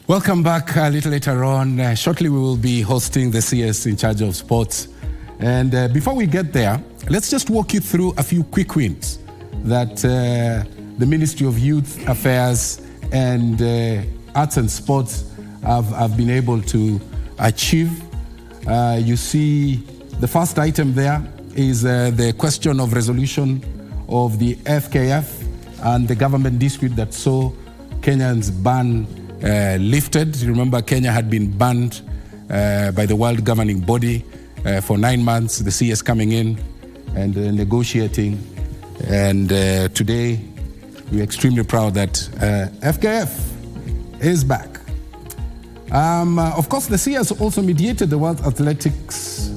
Welcome back. A little later on, shortly we will be hosting the CS in charge of sports. And before we get there, let's just walk you through a few quick wins that the Ministry of Youth Affairs and Arts and Sports have been able to achieve. You see the first item there is the question of resolution of the FKF and the government dispute that saw Kenya's ban lifted. Remember, Kenya had been banned by the world governing body for 9 months, the CS coming in and negotiating. And today, we're extremely proud that FKF is back. Of course, the CS also mediated the World Athletics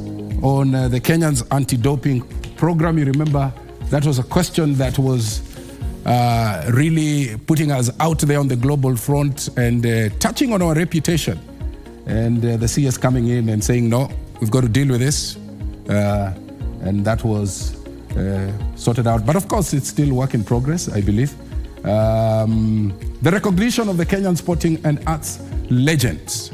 on the Kenyans anti-doping program. You remember, that was a question that was really putting us out there on the global front and touching on our reputation. And the CS coming in and saying, no, we've got to deal with this. And that was sorted out. But of course, it's still work in progress, I believe. The recognition of the Kenyan sporting and arts legends.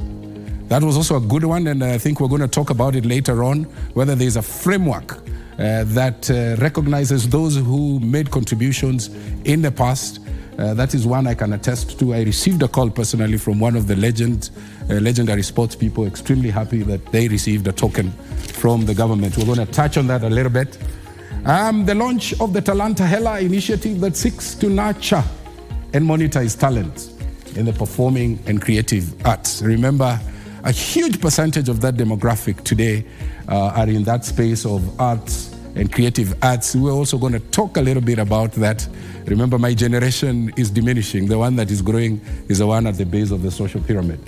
That was also a good one, and I think we're going to talk about it later on, whether there's a framework that recognizes those who made contributions in the past. That is one I can attest to. I received a call personally from one of the legendary sports people, extremely happy that they received a token from the government. We're going to touch on that a little bit. The launch of the Talanta Hela initiative that seeks to nurture and monetize talent in the performing and creative arts. Remember, a huge percentage of that demographic today are in that space of arts and creative arts. We're also going to talk a little bit about that. Remember, my generation is diminishing. The one that is growing is the one at the base of the social pyramid.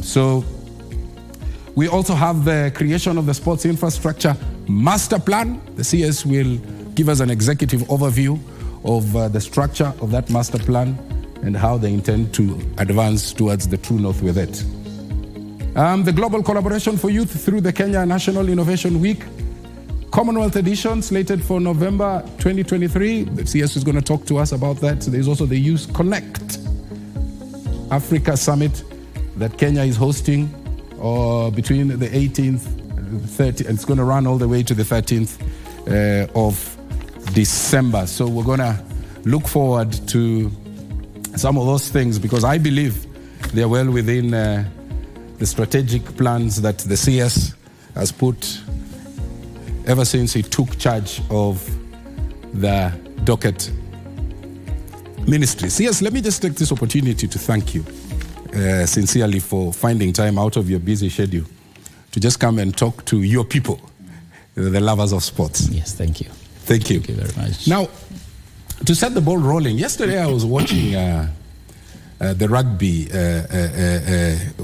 So we also have the creation of the sports infrastructure master plan. The CS will give us an executive overview of the structure of that master plan and how they intend to advance towards the true north with it. The global collaboration for youth through the Kenya National Innovation Week, Commonwealth edition slated for November 2023. The CS is going to talk to us about that. There's also the Youth Connect Africa Summit that Kenya is hosting between the 18th and 30th. It's going to run all the way to the 13th of December. So we're going to look forward to some of those things because I believe they're well within the strategic plans that the CS has put ever since he took charge of the docket ministry. CS, let me just take this opportunity to thank you sincerely for finding time out of your busy schedule to just come and talk to your people, the lovers of sports. Yes, thank you. Thank you. Thank you very much. Now, to set the ball rolling, yesterday I was watching the rugby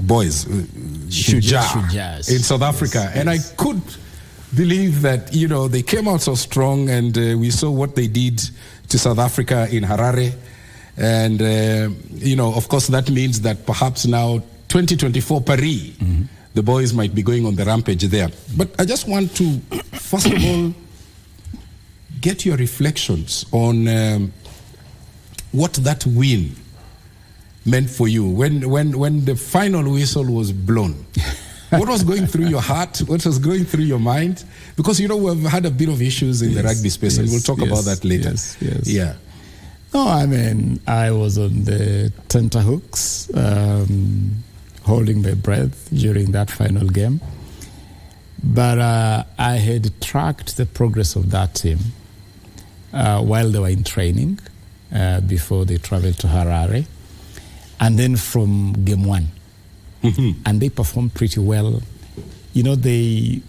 boys, Shujaa, in South Africa. Yes. And I could believe that, you know, they came out so strong and we saw what they did to South Africa in Harare. And, you know, of course, that means that perhaps now 2024 Paris, the boys might be going on the rampage there. But I just want to, first of all, get your reflections on what that win meant for you when the final whistle was blown. What was going through your heart? What was going through your mind? Because, you know, we've had a bit of issues in the rugby space, and we'll talk about that later. Yes. Yeah. No, I mean, I was on the tenterhooks, holding my breath during that final game. But I had tracked the progress of that team while they were in training before they traveled to Harare. And then from game one. And they performed pretty well. You know, they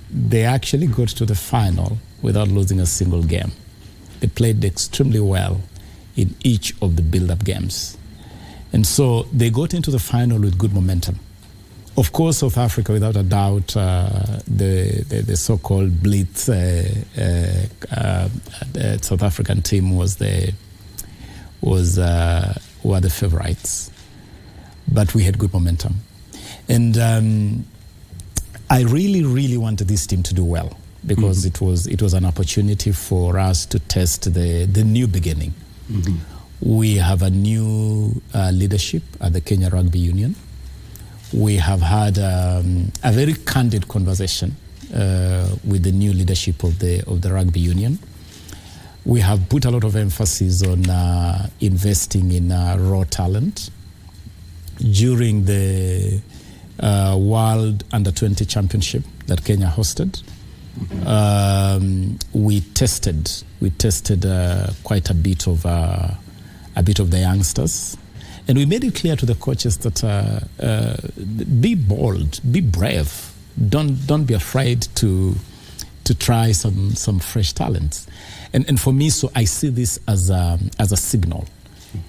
actually got to the final without losing a single game. They played extremely well in each of the build-up games. And so they got into the final with good momentum. Of course, South Africa, without a doubt, the so-called Blitz South African team were the favorites. But we had good momentum. And I really, really wanted this team to do well because it was an opportunity for us to test the new beginning. We have a new leadership at the Kenya Rugby Union. We have had a very candid conversation with the new leadership of the rugby union. We have put a lot of emphasis on investing in raw talent. During the World Under-20 Championship that Kenya hosted, we tested quite a bit of the youngsters, and we made it clear to the coaches that be bold, be brave, don't be afraid to try some fresh talents. And for me, so I see this as a signal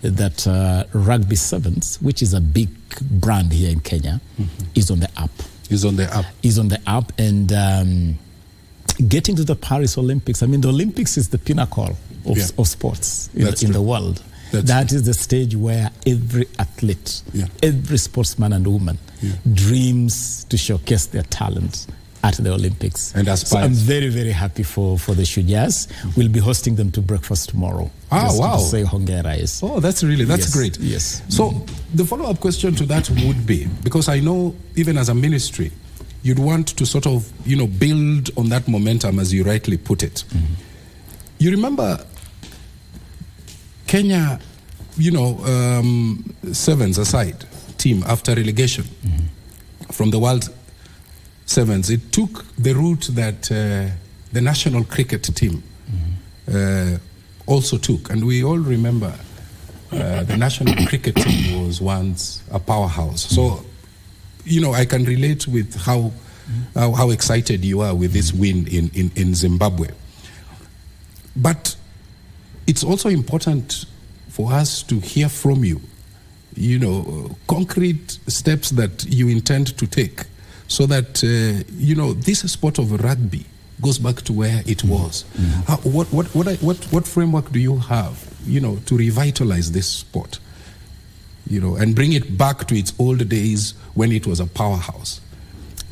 that Rugby Sevens, which is a big brand here in Kenya, is on the up. Is on the up, and getting to the Paris Olympics. I mean, the Olympics is the pinnacle of sports in the world. That is the stage where every athlete, every sportsman and woman dreams to showcase their talent at the Olympics. And so I'm very, very happy for the Shujas. We'll be hosting them to breakfast tomorrow. To say hongera is. Oh, that's great. Yes. So the follow-up question to that would be, because I know even as a ministry, you'd want to sort of, build on that momentum, as you rightly put it. You remember Kenya, Sevens aside team after relegation from the World Sevens, it took the route that the national cricket team also took. And we all remember the national cricket team was once a powerhouse. So, I can relate with how excited you are with this win in Zimbabwe. But it's also important for us to hear from you, concrete steps that you intend to take, so that, this sport of rugby goes back to where it was. What framework do you have, to revitalize this sport, and bring it back to its old days when it was a powerhouse?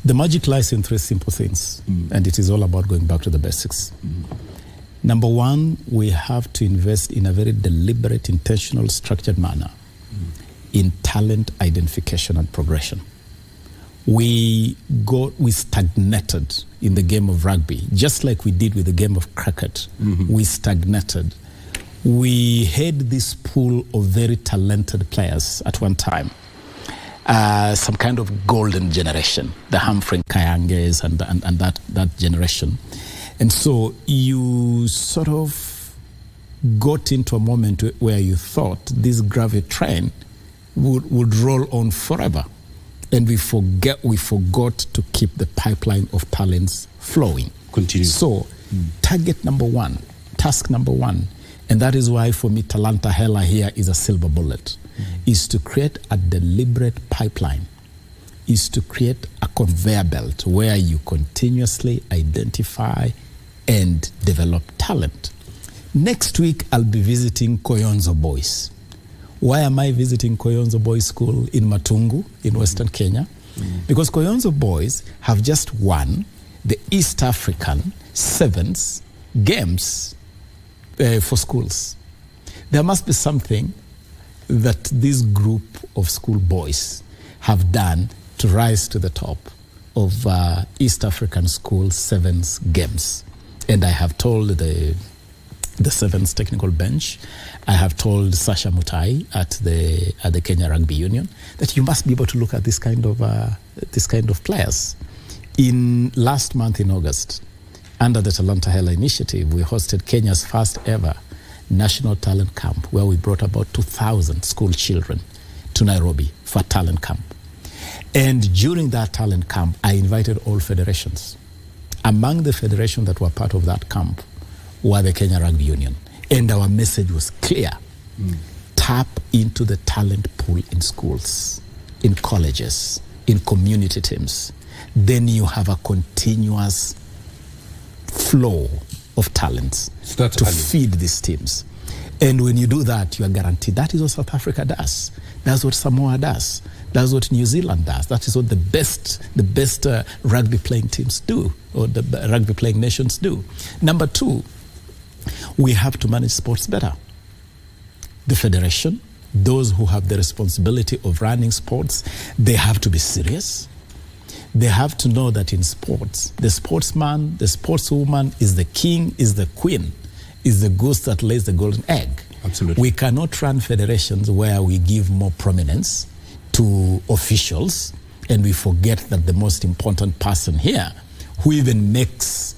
The magic lies in three simple things, and it is all about going back to the basics. Number one, we have to invest in a very deliberate, intentional, structured manner in talent identification and progression. We stagnated in the game of rugby, just like we did with the game of cricket. We stagnated. We had this pool of very talented players at one time, some kind of golden generation, the Humphrey Kayanges and that generation. And so you sort of got into a moment where you thought this gravity train would roll on forever. And we forgot to keep the pipeline of talents flowing. Continue. So task number one, and that is why for me Talanta Hela here is a silver bullet, is to create a deliberate pipeline, is to create a conveyor belt where you continuously identify and develop talent. Next week, I'll be visiting Koyonzo Boys. Why am I visiting Koyonzo Boys School in Matungu in Western Kenya? Because Koyonzo Boys have just won the East African Sevens Games for schools. There must be something that this group of school boys have done to rise to the top of East African School Sevens Games. And I have told the Sevens technical bench, I have told Sasha Mutai at the Kenya Rugby Union that you must be able to look at this kind of players. In last month in August, under the Talanta Hela initiative, we hosted Kenya's first ever national talent camp, where we brought about 2,000 school children to Nairobi for talent camp. And during that talent camp, I invited all federations. Among the federations that were part of that camp were the Kenya Rugby Union. And our message was clear. Tap into the talent pool in schools, in colleges, in community teams. Then you have a continuous flow of talents to feed these teams. And when you do that, you are guaranteed. That is what South Africa does. That's what Samoa does. That's what New Zealand does. That is what the best rugby playing teams do, or the rugby playing nations do. Number two, we have to manage sports better. The federation, those who have the responsibility of running sports, they have to be serious. They have to know that in sports, the sportsman, the sportswoman is the king, is the queen, is the goose that lays the golden egg. Absolutely. We cannot run federations where we give more prominence to officials and we forget that the most important person here, who even makes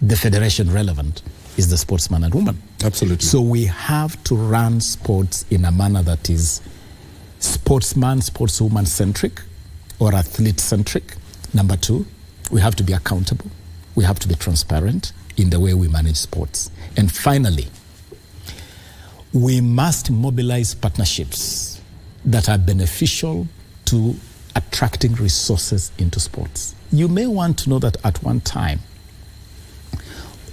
the federation relevant, is the sportsman and woman. Absolutely. So we have to run sports in a manner that is sportsman, sportswoman centric or athlete centric. Number two, we have to be accountable. We have to be transparent in the way we manage sports. And finally, we must mobilize partnerships that are beneficial to attracting resources into sports. You may want to know that at one time,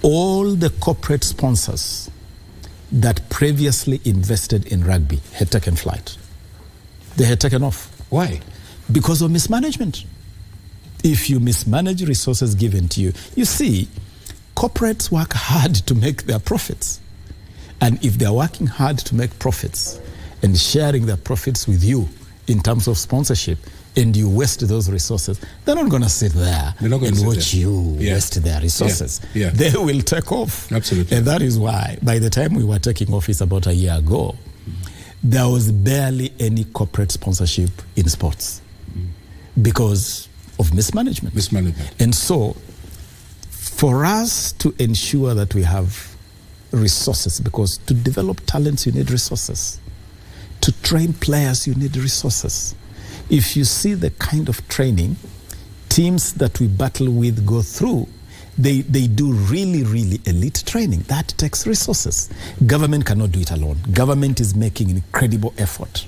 all the corporate sponsors that previously invested in rugby had taken flight. They had taken off. Why? Because of mismanagement. If you mismanage resources given to you, you see, corporates work hard to make their profits. And if they're working hard to make profits and sharing their profits with you in terms of sponsorship, and you waste those resources, they're not going to sit there and watch you waste their resources. They will take off. Absolutely. And that is why, by the time we were taking office about a year ago, there was barely any corporate sponsorship in sports because of mismanagement. And so, for us to ensure that we have resources, because to develop talents, you need resources. To train players, you need resources. If you see the kind of training teams that we battle with go through, they do really, really elite training. That takes resources. Government cannot do it alone. Government is making incredible effort.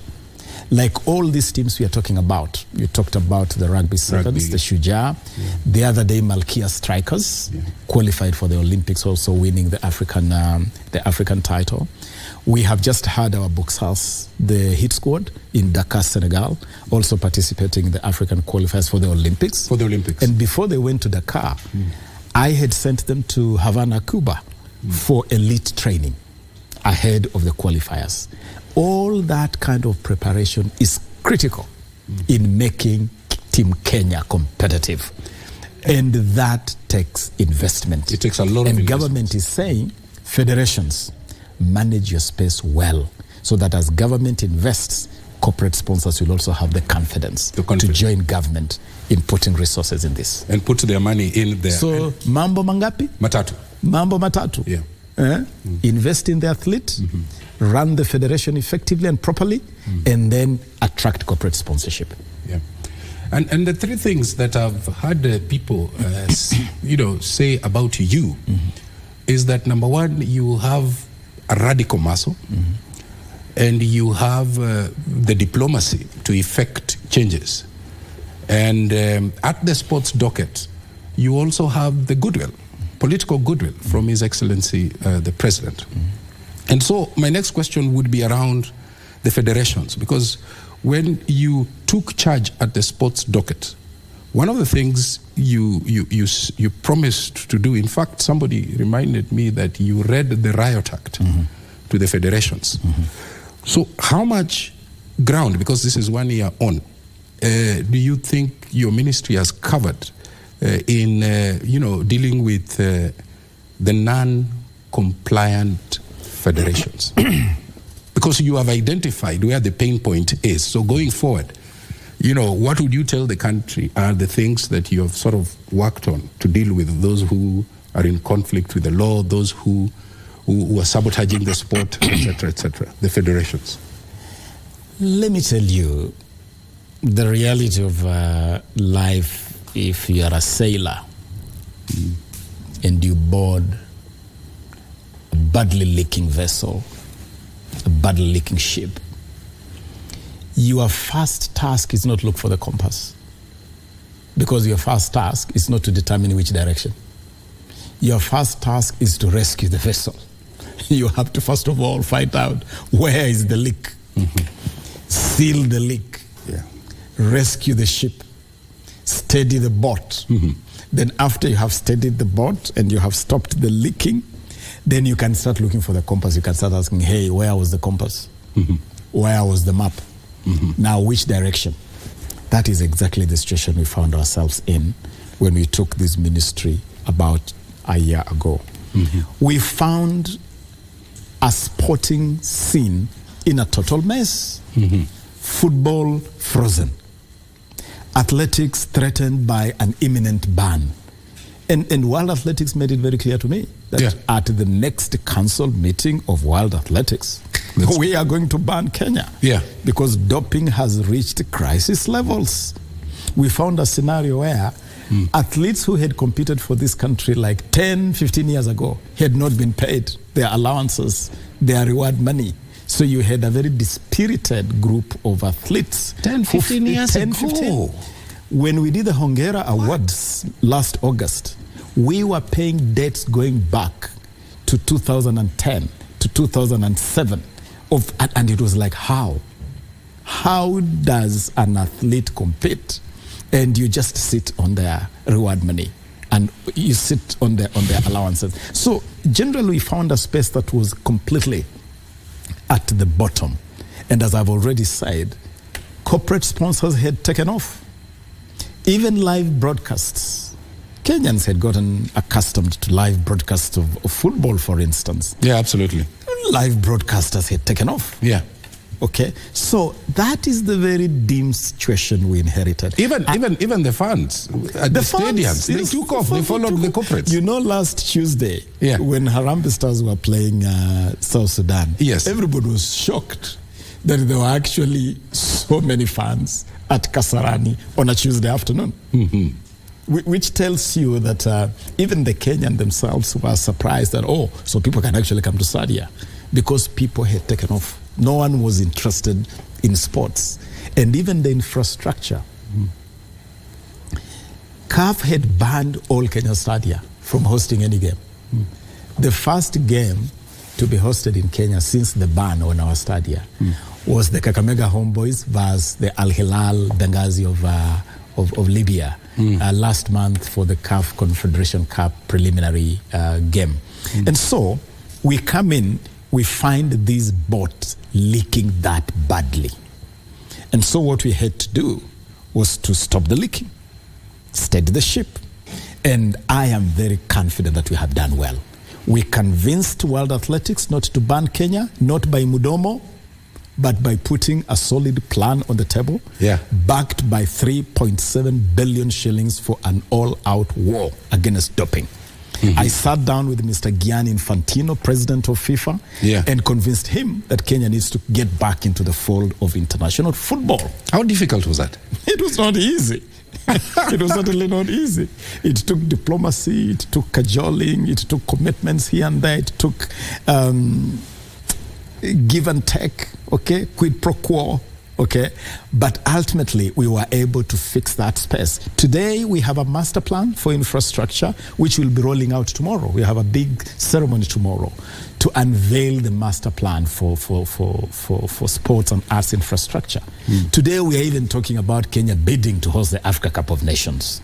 Like all these teams we are talking about, you talked about the rugby sevens, the Shujaa. The other day, Malkia Strikers qualified for the Olympics, also winning the African title. We have just had our Boxers, the hit squad in Dakar, Senegal, also participating in the African qualifiers for the Olympics. And before they went to Dakar, I had sent them to Havana, Cuba for elite training ahead of the qualifiers. All that kind of preparation is critical in making Team Kenya competitive. And that takes investment. It takes a lot of investment. And government is saying, federations, manage your space well, so that as government invests, corporate sponsors will also have the confidence to join government in putting resources in this. And put their money in there. So, mambo mangapi? Matatu. Mambo matatu. Invest in the athlete, run the federation effectively and properly, and then attract corporate sponsorship. And the three things that I've heard people say about you is that, number one, you have a radical muscle, and you have the diplomacy to effect changes. And at the sports docket, you also have the goodwill, political goodwill from His Excellency the President. And so my next question would be around the federations, because when you took charge at the sports docket, one of the things you promised to do, in fact, somebody reminded me that you read the Riot Act to the federations. So how much ground, because this is 1 year on, do you think your ministry has covered in dealing with the non-compliant federations? Because you have identified where the pain point is. So going forward, what would you tell the country are the things that you have sort of worked on to deal with those who are in conflict with the law, those who are sabotaging the sport, etc., the federations? Let me tell you, the reality of life, if you are a sailor and you board a badly leaking vessel, a badly leaking ship, your first task is not look for the compass, because your first task is not to determine which direction. Your first task is to rescue the vessel. You have to first of all find out where is the leak, seal the leak, rescue the ship, steady the boat. Then after you have steadied the boat and you have stopped the leaking, then you can start looking for the compass. You can start asking, hey, where was the compass? where was the map? Now, which direction? That is exactly the situation we found ourselves in when we took this ministry about a year ago. We found a sporting scene in a total mess. Football frozen. Athletics threatened by an imminent ban. And World Athletics made it very clear to me that at the next council meeting of World Athletics, we are going to ban Kenya. Because doping has reached crisis levels. We found a scenario where athletes who had competed for this country like 10, 15 years ago had not been paid their allowances, their reward money. So you had a very dispirited group of athletes. 10, 15 years ago. When we did the Hongera Awards last August, we were paying debts going back to 2010 to 2007. And it was like, how? How does an athlete compete and you just sit on their reward money and you sit on their allowances? So generally we found a space that was completely at the bottom. And as I've already said, corporate sponsors had taken off. Even live broadcasts. Kenyans had gotten accustomed to live broadcasts of football, for instance. Yeah, absolutely. Live broadcasters had taken off. Yeah. Okay, so that is the very dim situation we inherited. Even the fans at the stadiums, they took off. They followed the corporates. You know, last Tuesday, when Harambee Stars were playing South Sudan, everybody was shocked that there were actually so many fans at Kasarani on a Tuesday afternoon. Which tells you that even the Kenyan themselves were surprised that, so people can actually come to Sadia, because people had taken off. No one was interested in sports. And even the infrastructure. CAF had banned all Kenya Stadia from hosting any game. The first game to be hosted in Kenya since the ban on our stadia was the Kakamega Homeboys versus the Al Hilal Benghazi of Libya last month for the CAF Confederation Cup preliminary game. And so we come in, we find these boats leaking that badly. And so what we had to do was to stop the leaking, steady the ship. And I am very confident that we have done well. We convinced World Athletics not to ban Kenya, not by Mudomo, but by putting a solid plan on the table, backed by 3.7 billion shillings for an all-out war against doping. I sat down with Mr. Gianni Infantino, president of FIFA, and convinced him that Kenya needs to get back into the fold of international football. How difficult was that? It was not easy. It was certainly not easy. It took diplomacy, it took cajoling, it took commitments here and there, it took give and take, quid pro quo, but ultimately we were able to fix that space. Today we have a master plan for infrastructure which will be rolling out tomorrow. We have a big ceremony tomorrow to unveil the master plan for sports and arts infrastructure. Today we are even talking about Kenya bidding to host the Africa Cup of Nations.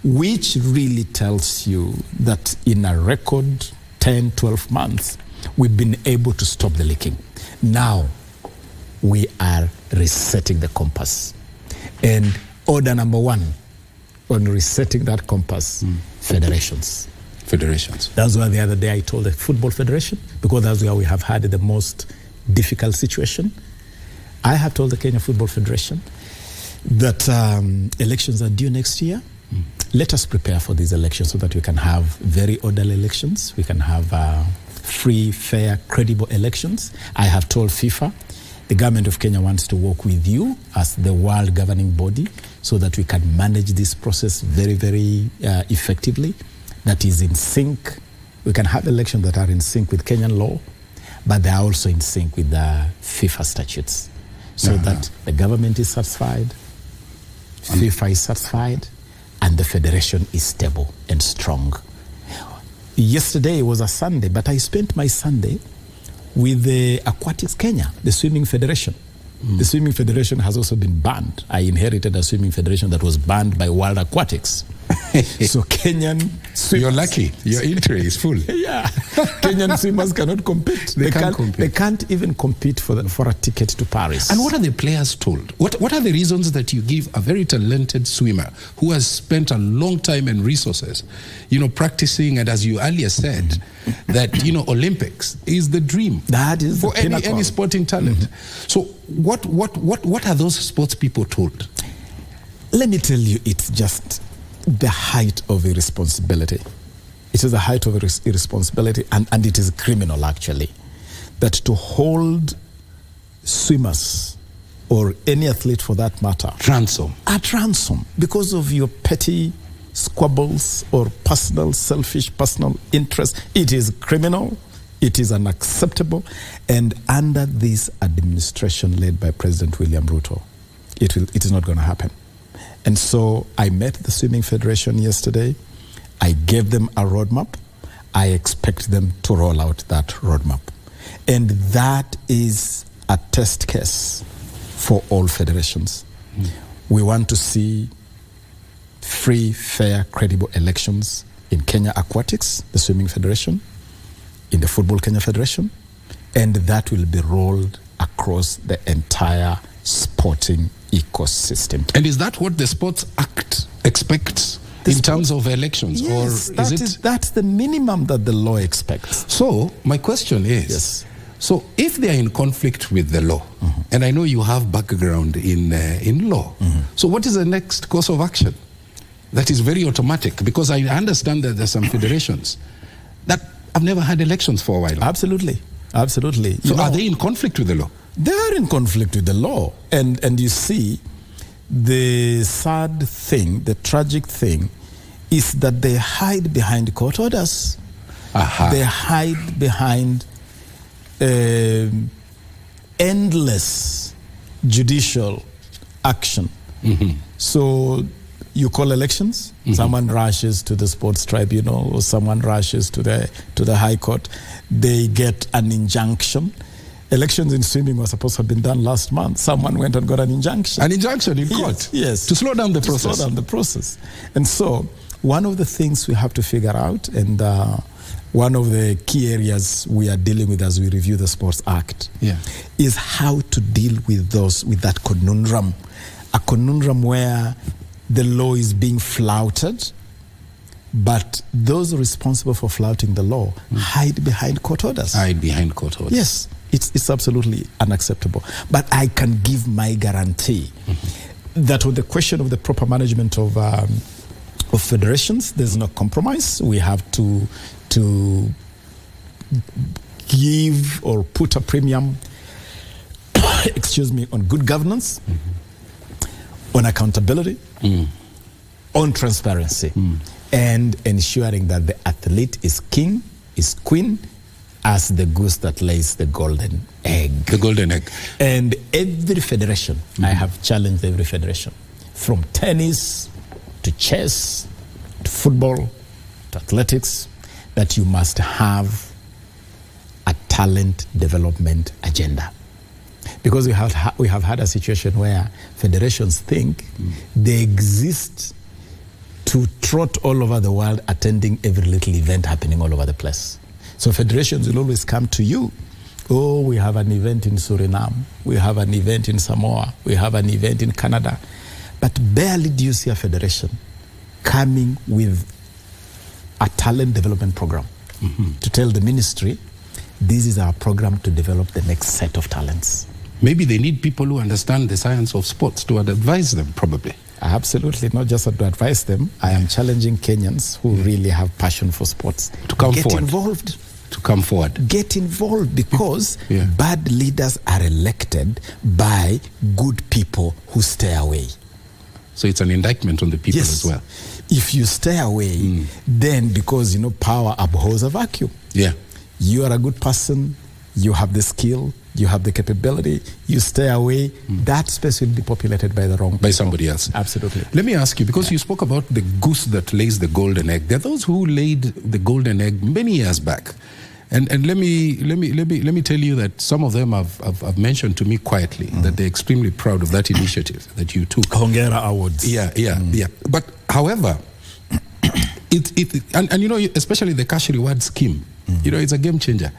Which really tells you that in a record 10, 12 months, we've been able to stop the leaking. Now, we are resetting the compass. And order number one on resetting that compass, federations. That's why the other day I told the Football Federation, because that's where we have had the most difficult situation. I have told the Kenya Football Federation that elections are due next year. Let us prepare for these elections so that we can have very orderly elections. We can have free, fair, credible elections. I have told FIFA, the government of Kenya wants to work with you as the world governing body so that we can manage this process very, very effectively. That is in sync. We can have elections that are in sync with Kenyan law, but they are also in sync with the FIFA statutes. So that the government is satisfied, FIFA is satisfied, and the federation is stable and strong. Yesterday was a Sunday, but I spent my Sunday with the Aquatics Kenya, the Swimming Federation. The Swimming Federation has also been banned. I inherited a swimming federation that was banned by World Aquatics. So Kenyan swimmers... You're lucky. Your entry is full. Yeah. Kenyan swimmers cannot compete. They can't compete. They can't even compete for a ticket to Paris. And what are the players told? What are the reasons that you give a very talented swimmer who has spent a long time and resources, practicing, and as you earlier said, that, Olympics is the dream. That is for any sporting talent. So what are those sports people told? Let me tell you, it's just the height of irresponsibility. It is the height of irresponsibility, and it is criminal, actually, that to hold swimmers or any athlete for that matter at ransom because of your petty squabbles or selfish personal interest. It is criminal. It is unacceptable. And under this administration led by President William Ruto, it is not going to happen. And so I met the Swimming Federation yesterday. I gave them a roadmap. I expect them to roll out that roadmap. And that is a test case for all federations. We want to see free, fair, credible elections in Kenya Aquatics, the Swimming Federation, in the Football Kenya Federation, and that will be rolled across the entire sporting ecosystem. And is that what the Sports Act expects in terms of elections? Yes, or that's the minimum that the law expects. So my question is, yes. So if they are in conflict with the law, and I know you have background in law, so what is the next course of action? That is very automatic, because I understand that there are some federations that have never had elections for a while. Absolutely. So are they in conflict with the law? They are in conflict with the law. And you see, the sad thing, the tragic thing, is that they hide behind court orders. They hide behind endless judicial action. So you call elections, someone rushes to the sports tribunal, or someone rushes to the high court. They get an injunction. Elections in swimming were supposed to have been done last month. Someone went and got an injunction. An injunction in court? Yes. To slow down the process. Slow down the process. And so one of the things we have to figure out, and one of the key areas we are dealing with as we review the Sports Act, is how to deal with that conundrum. A conundrum where the law is being flouted, but those responsible for flouting the law hide behind court orders. Yes, it's absolutely unacceptable. But I can give my guarantee that on the question of the proper management of federations, there's no compromise. We have to give or put a premium, on good governance, on accountability, on transparency, and ensuring that the athlete is king, is queen, as the goose that lays the golden egg. The golden egg. And every federation, I have challenged every federation, from tennis to chess to football to athletics, that you must have a talent development agenda. Because we have had a situation where federations think they exist to trot all over the world, attending every little event happening all over the place. So federations will always come to you. Oh, we have an event in Suriname. We have an event in Samoa. We have an event in Canada. But barely do you see a federation coming with a talent development program to tell the ministry, this is our program to develop the next set of talents. Maybe they need people who understand the science of sports to advise them, probably. Absolutely, not just to advise them. I am challenging Kenyans who really have passion for sports to come forward. Get involved. To come forward. Get involved, because bad leaders are elected by good people who stay away. So it's an indictment on the people as well. If you stay away, then because, power abhors a vacuum. Yeah. You are a good person, you have the skill, you have the capability, you stay away, that space will be populated by the wrong people. By somebody else. Absolutely. Let me ask you, because you spoke about the goose that lays the golden egg. There are those who laid the golden egg many years back. And let me tell you that some of them have mentioned to me quietly that they're extremely proud of that initiative that you took. Hongera Awards. Yeah. But however, And you know, especially the cash reward scheme, you know, it's a game changer.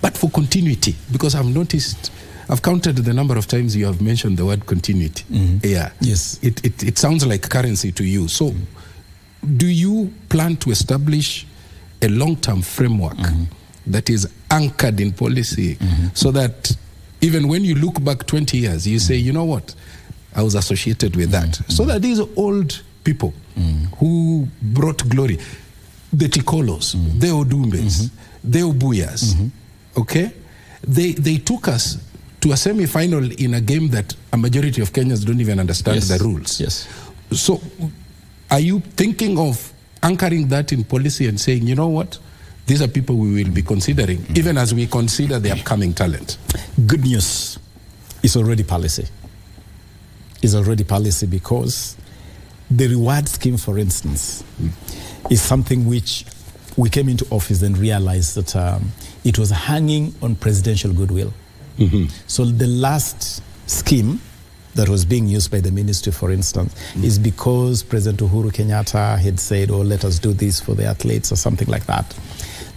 But for continuity, because I've counted the number of times you have mentioned the word continuity. Yeah. Yes. It sounds like currency to you. So do you plan to establish a long-term framework that is anchored in policy so that even when you look back 20 years, you say, you know what, I was associated with that. So that these old people who brought glory, the Tikolos, the Odumbes, the Obuyas, okay, they took us to a semi-final in a game that a majority of Kenyans don't even understand the rules. Yes. So are you thinking of anchoring that in policy and saying, you know what, these are people we will be considering, even as we consider the upcoming talent? Good news. It's already policy. It's already policy because the reward scheme, for instance, is something which we came into office and realized that it was hanging on presidential goodwill. So the last scheme that was being used by the ministry, for instance, is because President Uhuru Kenyatta had said, oh, let us do this for the athletes or something like that.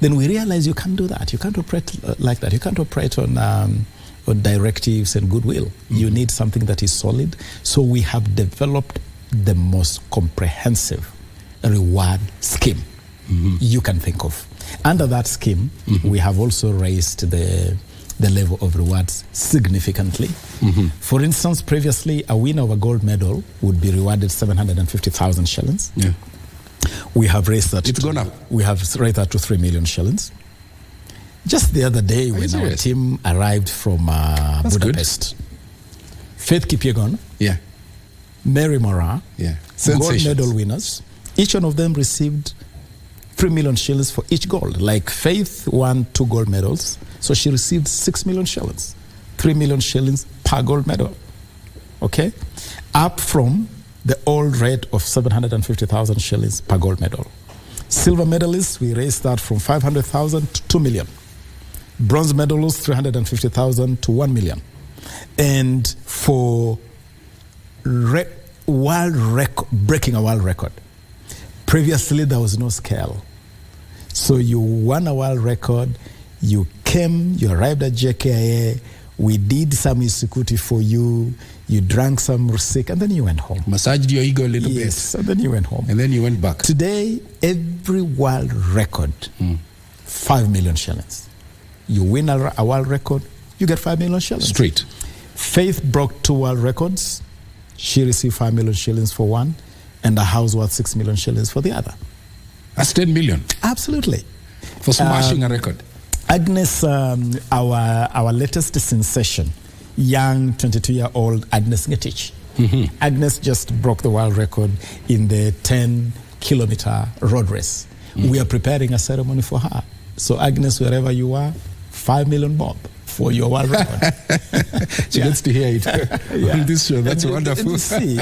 Then we realized you can't do that. You can't operate like that. You can't operate on directives and goodwill. You need something that is solid. So we have developed the most comprehensive reward scheme you can think of. Under that scheme, we have also raised the level of rewards significantly. For instance, previously, a winner of a gold medal would be rewarded 750,000 shillings. Yeah. We have raised that. It's gone up. We have raised that to 3 million shillings. Just the other day, when our team arrived from Budapest, Faith Kipyegon, Mary Moraa, gold medal winners, each one of them received 3 million shillings for each gold. Like Faith won 2 gold medals, so she received 6 million shillings, 3 million shillings per gold medal. Okay? Up from the old rate of 750,000 shillings per gold medal. Silver medalists, we raised that from 500,000 to 2 million. Bronze medalists, 350,000 to 1 million. And for breaking a world record, previously there was no scale. So you won a world record, you came, you arrived at JKIA, we did some Isukuti for you, you drank some Rusik, and then you went home. Massaged your ego a little bit. Yes, and then you went home. And then you went back. Today, every world record, 5 million shillings. You win a world record, you get 5 million shillings. Straight. Faith broke 2 world records. She received 5 million shillings for one, and a house worth 6 million shillings for the other. That's 10 million. Absolutely. For smashing a record. Agnes, our latest sensation, young 22-year-old Agnes Ngetich. Agnes just broke the world record in the 10-kilometer road race. We are preparing a ceremony for her. So Agnes, wherever you are, 5 million bob for your world record. She gets to hear it on this show. That's wonderful. And you see,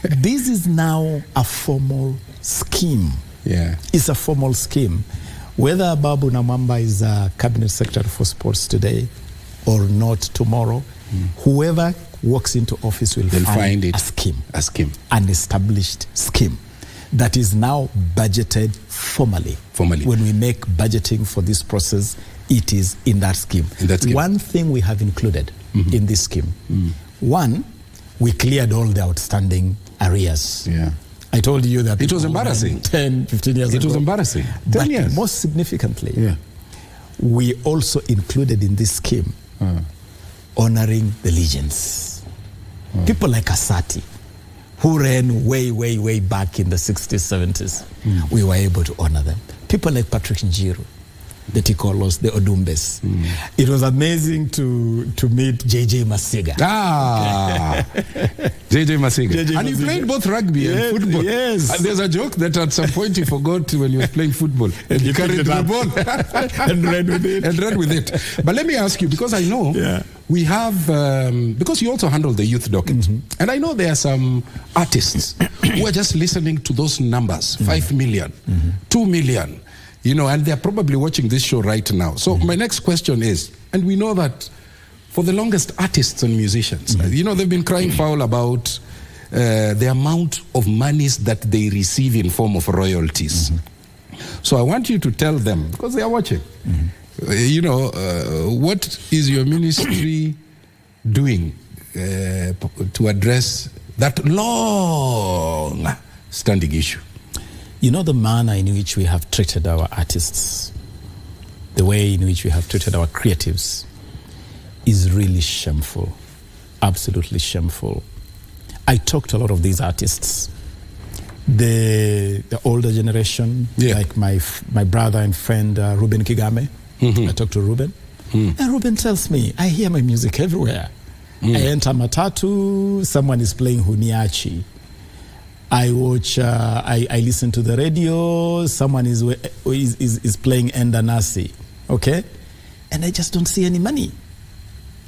this is now a formal scheme. Yeah. It's a formal scheme. Whether Ababu Namwamba is a cabinet secretary for sports today or not tomorrow, whoever walks into office will find a scheme. A scheme. An established scheme that is now budgeted formally. When we make budgeting for this process, it is in that scheme. One thing we have included in this scheme. One, we cleared all the outstanding arrears. Yeah. I told you that it was embarrassing 10, 15 years ago. It was embarrassing. 10 but years. Most significantly, we also included in this scheme honoring the legends. People like Asati, who ran way back in the 60s, 70s. We were able to honor them. People like Patrick Njiru, the Tikolos, the Odumbes. It was amazing to meet JJ Masiga. JJ Masiga. And you played both rugby and football. Yes. And there's a joke that at some point you forgot when you were playing football. And you carried the ball. and ran with it. But let me ask you, because I know we have, because you also handle the youth docket. And I know there are some artists who are just listening to those numbers, 5 million, 2 million. You know, and they're probably watching this show right now. So my next question is, and we know that for the longest, artists and musicians, you know, they've been crying foul about the amount of monies that they receive in form of royalties. So I want you to tell them, because they are watching, what is your ministry doing to address that long standing issue? The manner in which we have treated our artists, the way in which we have treated our creatives is really shameful, absolutely shameful. I talk to a lot of these artists. The older generation, like my brother and friend Ruben Kigame. I talk to Ruben, and Ruben tells me, I hear my music everywhere. I enter Matatu, someone is playing Huniachi. I watch, I listen to the radio, someone is playing Endanasi, okay? And I just don't see any money.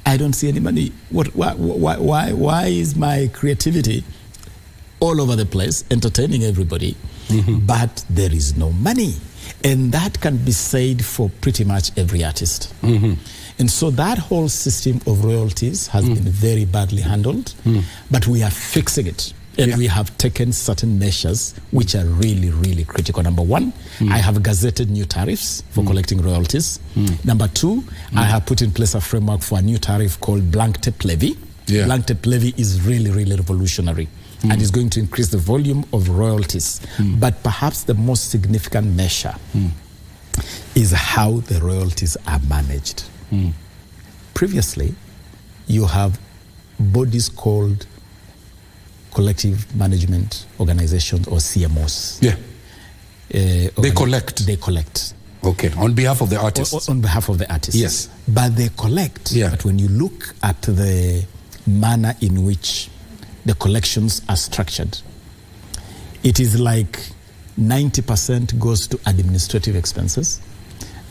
I don't see any money. Why is my creativity all over the place, entertaining everybody, but there is no money? And that can be said for pretty much every artist. And so that whole system of royalties has been very badly handled, but we are fixing it. And we have taken certain measures which are really, really critical. Number one, I have gazetted new tariffs for collecting royalties. Number two, I have put in place a framework for a new tariff called blank tape levy. Blank tape levy is really, really revolutionary and is going to increase the volume of royalties. But perhaps the most significant measure is how the royalties are managed. Previously, you have bodies called collective management organizations, or CMOs. They collect. Okay, on behalf of the artists. On behalf of the artists. Yes. But they collect. But when you look at the manner in which the collections are structured, it is like 90% goes to administrative expenses,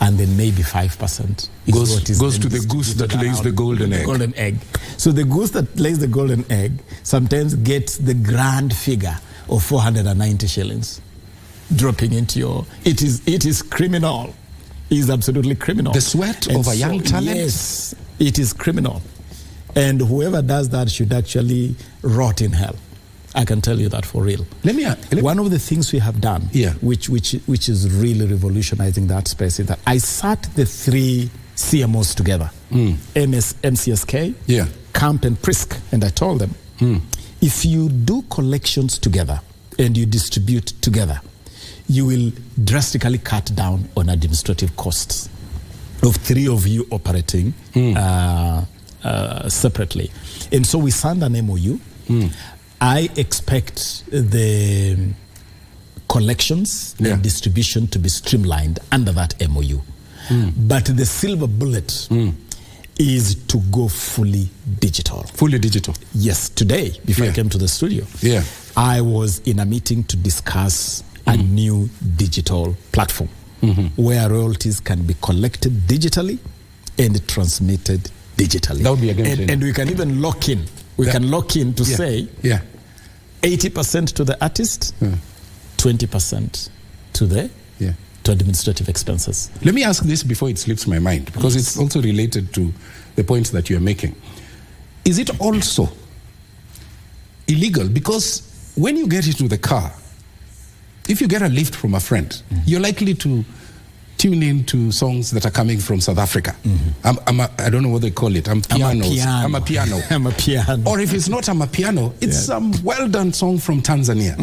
and then maybe 5% goes to the goose that lays the golden egg. So the goose that lays the golden egg sometimes gets the grand figure of 490 shillings dropping into your... It is criminal. It is absolutely criminal. The sweat of a young talent? Yes, it is criminal. And whoever does that should actually rot in hell. I can tell you that for real. One of the things we have done, which is really revolutionizing that space, is that I sat the three CMOs together, MCSK, Camp and Prisk, and I told them, if you do collections together and you distribute together, you will drastically cut down on administrative costs of three of you operating separately. And so we signed an MOU. I expect the collections and distribution to be streamlined under that MOU. But the silver bullet is to go fully digital. Fully digital? Yes. Today, before I came to the studio, I was in a meeting to discuss a new digital platform where royalties can be collected digitally and transmitted digitally. That would be a game changer. And we can even lock in. We can lock in to say 80% to the artist, 20% to administrative expenses. Let me ask this before it slips my mind, because it's also related to the points that you're making. Is it also illegal? Because when you get into the car, if you get a lift from a friend, you're likely to tune in to songs that are coming from South Africa. I don't know what they call it. I'm a piano. Or if it's not I'm a piano, it's some well-done song from Tanzania.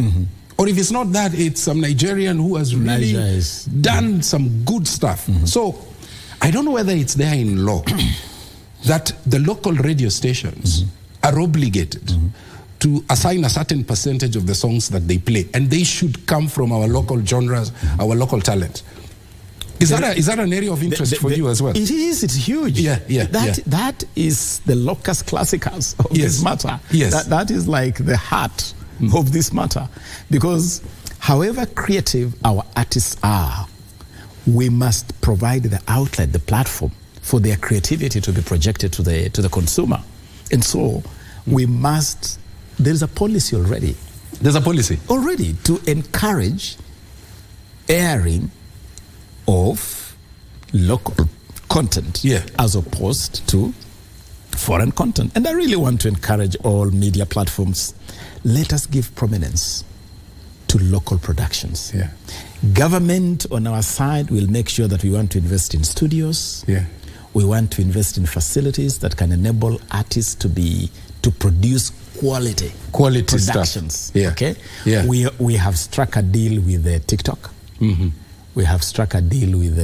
Or if it's not that, it's some Nigerian who has really done some good stuff. So I don't know whether it's there in law that the local radio stations are obligated to assign a certain percentage of the songs that they play, and they should come from our local genres, our local talent. Is that an area of interest for you as well? It is. It's huge. That is the locus classicus of this matter. That is like the heart of this matter. Because however creative our artists are, we must provide the outlet, the platform for their creativity to be projected to the consumer. And so we must... There's a policy already. There's a policy? Already to encourage airing of local content as opposed to foreign content. And I really want to encourage all media platforms, let us give prominence to local productions. Yeah. Government on our side will make sure that we want to invest in studios. Yeah. We want to invest in facilities that can enable artists to produce quality productions. Stuff. Yeah. Okay. Yeah. We have struck a deal with TikTok. Mm-hmm. We have struck a deal with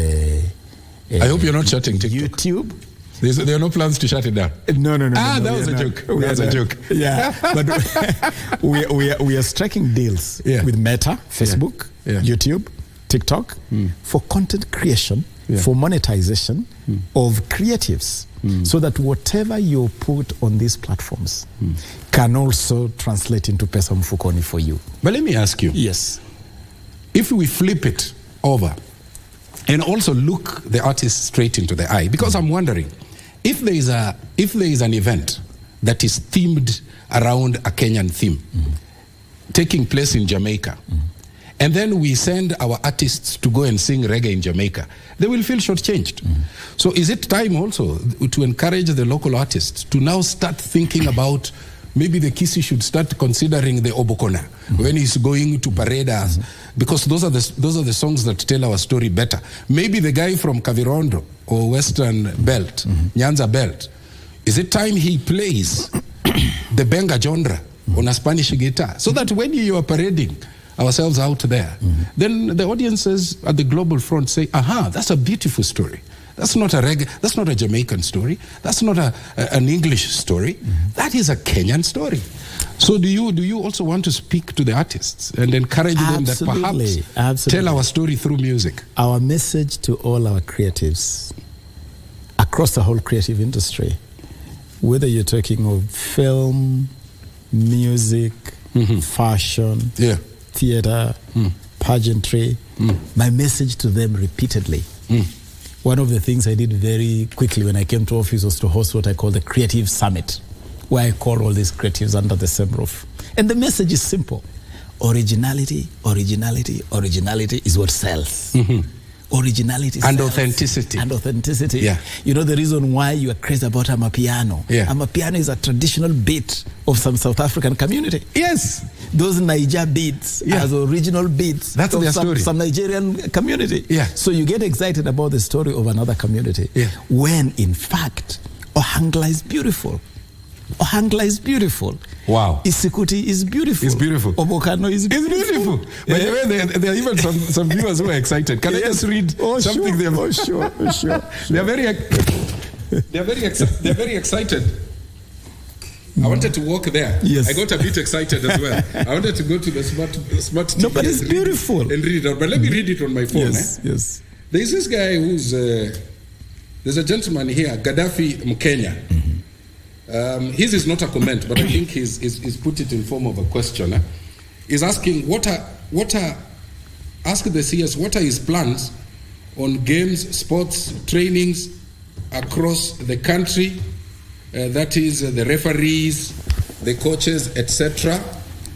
I hope you're not shutting TikTok. YouTube. There are no plans to shut it down. No. That was a joke. That was a joke. Yeah, but we are striking deals with Meta, Facebook, YouTube, TikTok for content creation, for monetization of creatives, so that whatever you put on these platforms can also translate into pesa mfukoni for you. But let me ask you. Yes. If we flip it over and also look the artist straight into the eye, because I'm wondering, if there is an event that is themed around a Kenyan theme, taking place in Jamaica, and then we send our artists to go and sing reggae in Jamaica, they will feel shortchanged. So is it time also to encourage the local artists to now start thinking about maybe the Kisi should start considering the Obokona when he's going to parade us, because those are the songs that tell our story better. Maybe the guy from Kavirondo or Western Belt, Nyanza Belt, is it time he plays the Benga genre on a Spanish guitar, so that when you are parading ourselves out there, then the audiences at the global front say, aha, that's a beautiful story. That's not a reggae, that's not a Jamaican story. That's not an English story. That is a Kenyan story. So do you also want to speak to the artists and encourage them that perhaps tell our story through music? Our message to all our creatives across the whole creative industry, whether you're talking of film, music, fashion, theater, pageantry, my message to them repeatedly. One of the things I did very quickly when I came to office was to host what I call the Creative Summit, where I call all these creatives under the same roof. And the message is simple. Originality, originality, originality is what sells. Originality and sells. authenticity. And authenticity. Yeah. You know the reason why you are crazy about Amapiano? Yeah. Amapiano is a traditional beat of some South African community. Yes. Those Niger beats as original beats. That's of their story. Some Nigerian community. Yeah. So you get excited about the story of another community. Yeah. When in fact, Ohangla is beautiful. Ohangla is beautiful. Wow. Isikuti is beautiful. It's beautiful. Obokano is beautiful. By the way, there are even some viewers who are excited. Can I just read something there? Oh, sure. They're very excited. I wanted to walk there. Yes. I got a bit excited as well. I wanted to go to the smart TV. No, but it's beautiful. And read it out. But let me read it on my phone. Yes. There's this guy who's there's a gentleman here, Gaddafi Mkenya. His is not a comment, but I think he's put it in form of a question. He's asking ask the CS what are his plans on games, sports, trainings across the country. That is the referees, the coaches, etc.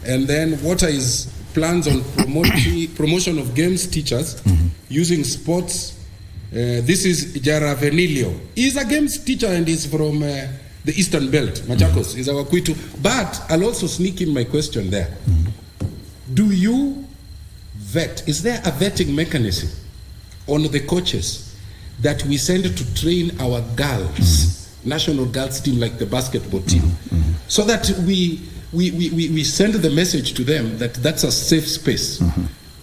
And then what are his plans on promotion of games teachers using sports. This is Jara Venilio. He's a games teacher and he's from the Eastern Belt, Machakos, is our Kwitu. But I'll also sneak in my question there. Do you vet? Is there a vetting mechanism on the coaches that we send to train our girls, national girls team like the basketball team, so that we send the message to them that that's a safe space?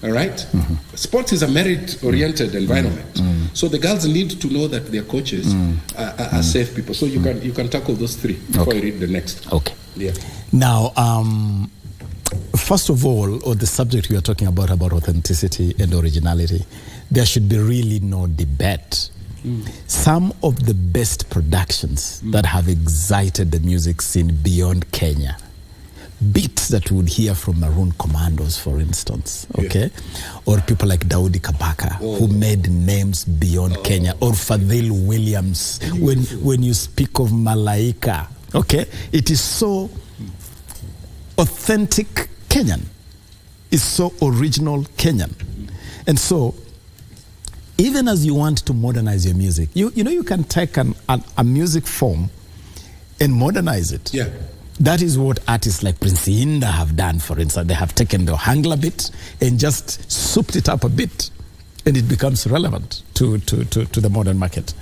All right? Sports is a merit-oriented environment. So the girls need to know that their coaches are safe people. So you can tackle those three before I read the next. Okay. Yeah. Now, first of all, on the subject we are talking about authenticity and originality, there should be really no debate. Some of the best productions that have excited the music scene beyond Kenya, beats that we would hear from Maroon Commandos, for instance, okay? Or people like Daudi Kabaka, who made names beyond Kenya, or Fadhil Williams, when you speak of Malaika, okay? It is so authentic Kenyan. It's so original Kenyan. And so, even as you want to modernize your music, you know you can take a music form and modernize it. Yeah. That is what artists like Prince Inda have done, for instance. They have taken the Ohangla bit and just souped it up a bit, and it becomes relevant to the modern market.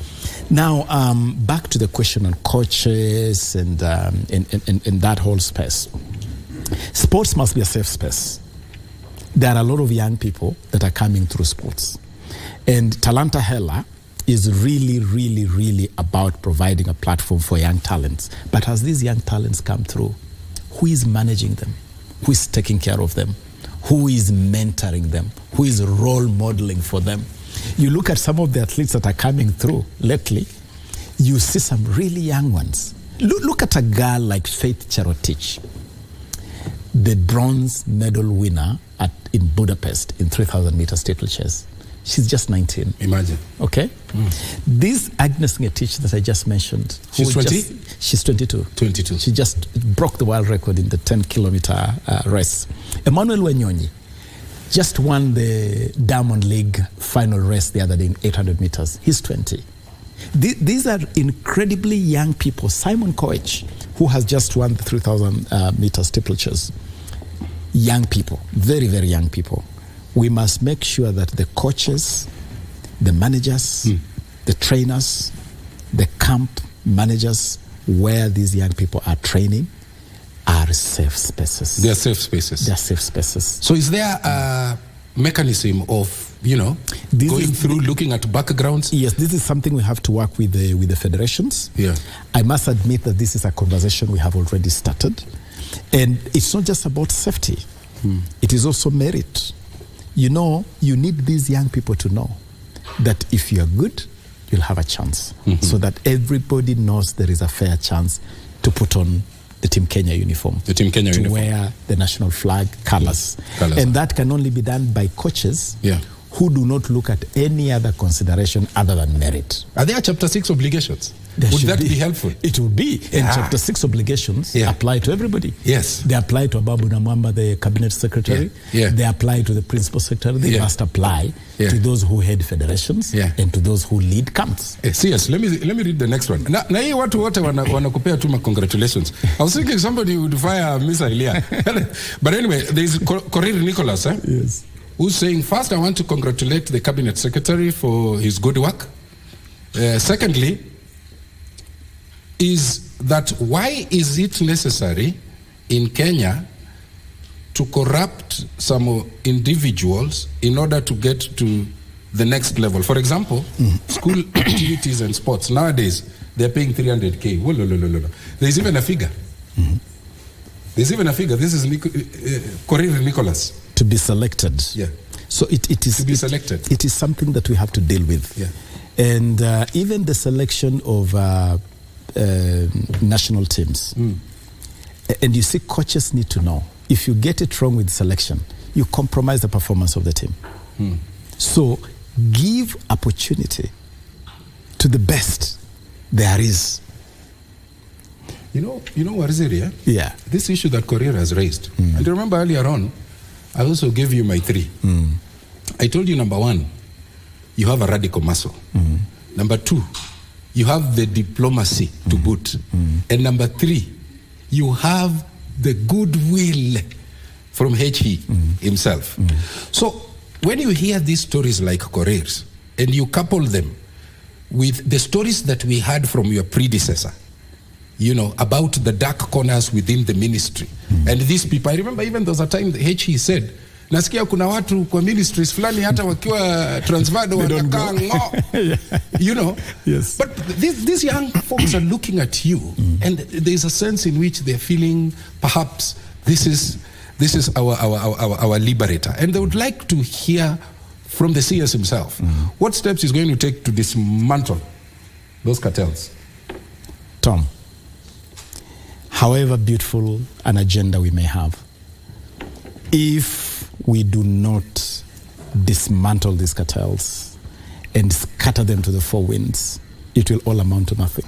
Now, back to the question on coaches and in that whole space. Sports must be a safe space. There are a lot of young people that are coming through sports. And Talanta Hela is really, really, really about providing a platform for young talents. But as these young talents come through, who is managing them? Who is taking care of them? Who is mentoring them? Who is role modeling for them? You look at some of the athletes that are coming through lately, you see some really young ones. Look at a girl like Faith Cherotich, the bronze medal winner in Budapest in 3,000 meter steeplechase. She's just 19. Imagine. Okay? This Agnes Ngetich that I just mentioned. She's 20? She's 22. 22. She just broke the world record in the 10-kilometer race. Emmanuel Wanyonyi just won the Diamond League final race the other day in 800 meters. He's 20. These are incredibly young people. Simon Koech, who has just won the 3,000 meter steeplechase. Young people, very, very young people. We must make sure that the coaches, the managers, the trainers, the camp managers, where these young people are training, are safe spaces. They are safe spaces. They are safe spaces. So is there a mechanism of, going through, looking at backgrounds? Yes, this is something we have to work with the federations. Yeah. I must admit that this is a conversation we have already started. And it's not just about safety. It is also merit. You need these young people to know that if you are good, you'll have a chance. So that everybody knows there is a fair chance to put on the Team Kenya uniform. The Team Kenya uniform. To wear the national flag colors. And that can only be done by coaches who do not look at any other consideration other than merit. Are there Chapter 6 obligations? Would that be helpful? It would be. And Chapter 6 obligations apply to everybody. Yes. They apply to Ababu Namwamba, the cabinet secretary. They apply to the principal secretary. They must apply to those who head federations and to those who lead camps. Yes, let me read the next one. Na hii watu wote wanakupea tu congratulations. I was thinking somebody would fire Miss Elia. But anyway, there is Korir Nicholas, yes, who's saying, first, I want to congratulate the cabinet secretary for his good work. Secondly, is that why is it necessary in Kenya to corrupt some individuals in order to get to the next level? For example, school activities and sports. Nowadays, they're paying 300K. Whoa, no. There's even a figure. There's even a figure. This is Korir Nicholas. To be selected. Yeah. So it is to be selected. It is something that we have to deal with. Yeah. And even the selection of national teams. And you see, coaches need to know, if you get it wrong with selection, you compromise the performance of the team. So give opportunity to the best there is. You know what is it here? Yeah. This issue that Korir has raised. And remember earlier on, I also gave you my 3. I told you, number 1, you have a radical muscle. Number 2, you have the diplomacy to boot. And number 3, you have the goodwill from HE himself. So when you hear these stories like Korir's, and you couple them with the stories that we had from your predecessor, about the dark corners within the ministry. And these people, I remember even there was a time the HE said, nasikia kuna watu kwa ministries fulani hata wakiwa transferred wanakaa ngo. Yes. But these young folks are looking at you, and there's a sense in which they're feeling perhaps this is our liberator, and they would like to hear from the CS himself what steps he's going to take to dismantle those cartels. Tom, however beautiful an agenda we may have, if we do not dismantle these cartels and scatter them to the 4 winds, it will all amount to nothing.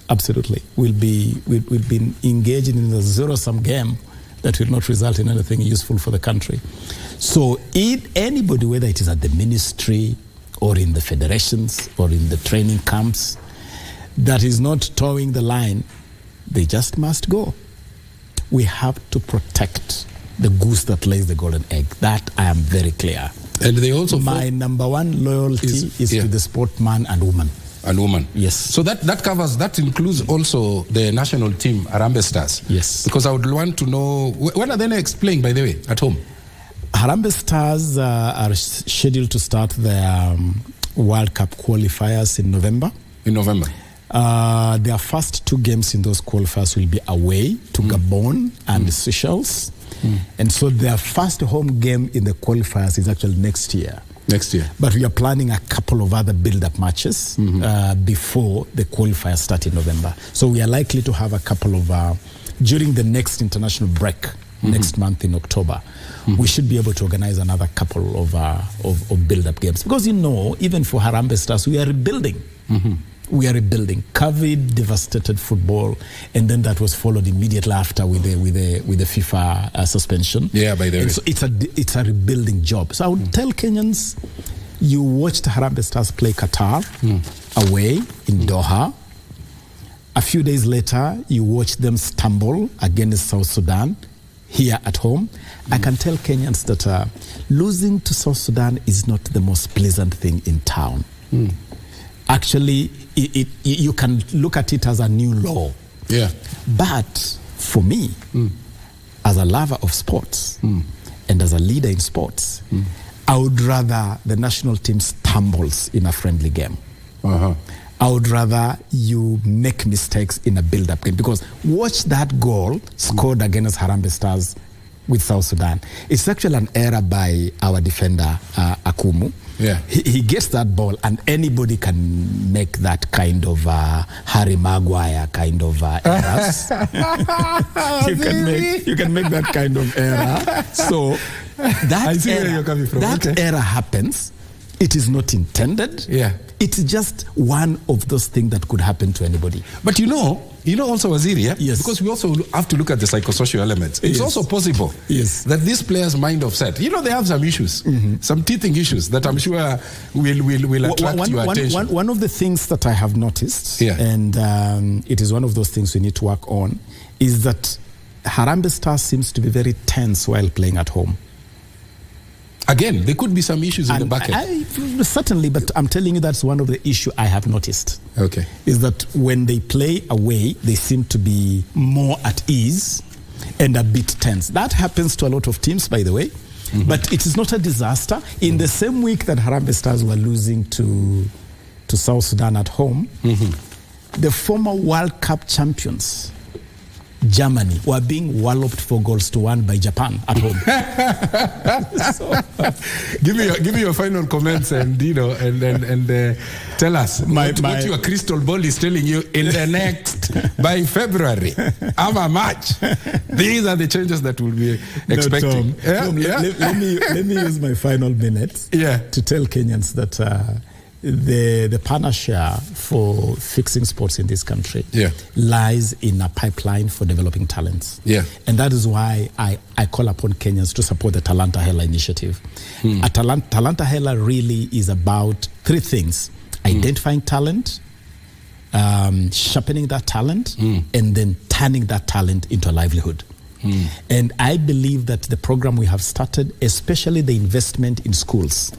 Absolutely. We'll be engaging in a zero-sum game that will not result in anything useful for the country. So anybody, whether it is at the ministry or in the federations or in the training camps, that is not towing the line, they just must go. we have to protect the goose that lays the golden egg. That I am very clear. And they also my number one loyalty is to the sportman and woman. And woman. Yes. So that includes also the national team, Harambee Stars. Yes. Because I would want to know, when are they next playing, by the way, at home? Harambee Stars are scheduled to start their World Cup qualifiers in November. In November. Their first 2 games in those qualifiers will be away to Gabon and Seychelles. And so their first home game in the qualifiers is actually next year. Next year. But we are planning a couple of other build-up matches before the qualifiers start in November. So we are likely to have a couple of, during the next international break, next month in October, we should be able to organize another couple of build-up games. Because, even for Harambee Stars, we are rebuilding. We are rebuilding. COVID devastated football, and then that was followed immediately after with the FIFA suspension. Yeah, by the way. So it's a rebuilding job. So I would tell Kenyans, you watched Harambee Stars play Qatar away in Doha. A few days later, you watched them stumble against South Sudan here at home. I can tell Kenyans that losing to South Sudan is not the most pleasant thing in town. Actually, you can look at it as a new law. Yeah. But for me, as a lover of sports and as a leader in sports, I would rather the national team stumbles in a friendly game. I would rather you make mistakes in a build-up game. Because watch that goal scored against Harambee Stars with South Sudan. It's actually an error by our defender, Akumu. Yeah. He gets that ball, and anybody can make that kind of Harry Maguire kind of errors. you can make that kind of error. So that error happens. It is not intended. Yeah. It's just one of those things that could happen to anybody. But also Waziri, yeah? Yes. Because we also have to look at the psychosocial elements. It's also possible that this player's mind of set, they have some issues, some teething issues that I'm sure will attract your attention. One of the things that I have noticed, and it is one of those things we need to work on, is that Harambee Stars seems to be very tense while playing at home. Again, there could be some issues in the bucket. Certainly, but I'm telling you that's one of the issues I have noticed. Okay. Is that when they play away, they seem to be more at ease and a bit tense. That happens to a lot of teams, by the way. But it is not a disaster. In the same week that Harambee Stars were losing to South Sudan at home, the former World Cup champions, Germany, were being walloped 4-1 by Japan at home. Give me your final comments and tell us what your crystal ball is telling you in the next by February, March. These are the changes that we'll be expecting. Tom, let me use my final minutes to tell Kenyans that the panacea for fixing sports in this country lies in a pipeline for developing talents. And that is why I call upon Kenyans to support the Talanta Hela initiative. Talanta Hela really is about 3 things: identifying talent, sharpening that talent, and then turning that talent into a livelihood. And I believe that the program we have started, especially the investment in schools,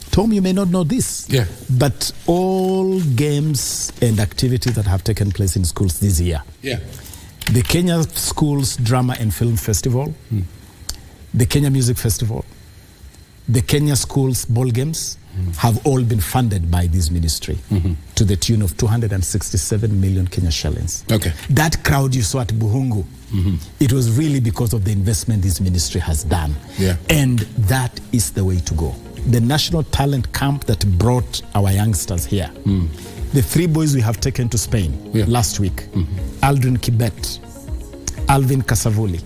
Tom, you may not know this, but all games and activities that have taken place in schools this year, the Kenya Schools Drama and Film Festival, the Kenya Music Festival, the Kenya Schools Ball Games have all been funded by this ministry to the tune of 267 million Kenya shillings. That crowd you saw at Buhungu, it was really because of the investment this ministry has done. And that is the way to go. The national talent camp that brought our youngsters here. The 3 boys we have taken to Spain last week, Aldrin Kibet, Alvin Kasavuli,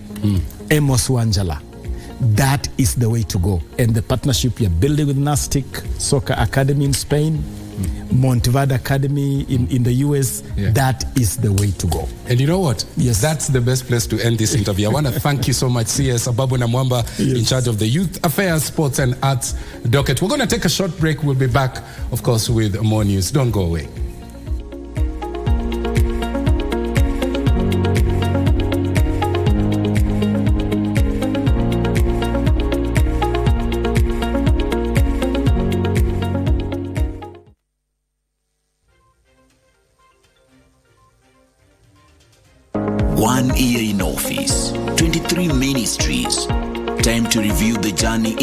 Amos Wanjala. That is the way to go. And the partnership we are building with Nastic Soccer Academy in Spain, Monteverde Academy in the US, that is the way to go. And you know what? That's the best place to end this interview. I want to thank you so much, CS Ababu Namwamba, in charge of the Youth Affairs, Sports and Arts docket. We're going to take a short break. We'll be back, of course, with more news. Don't go away. 1 year in office, 23 ministries. Time to review the journey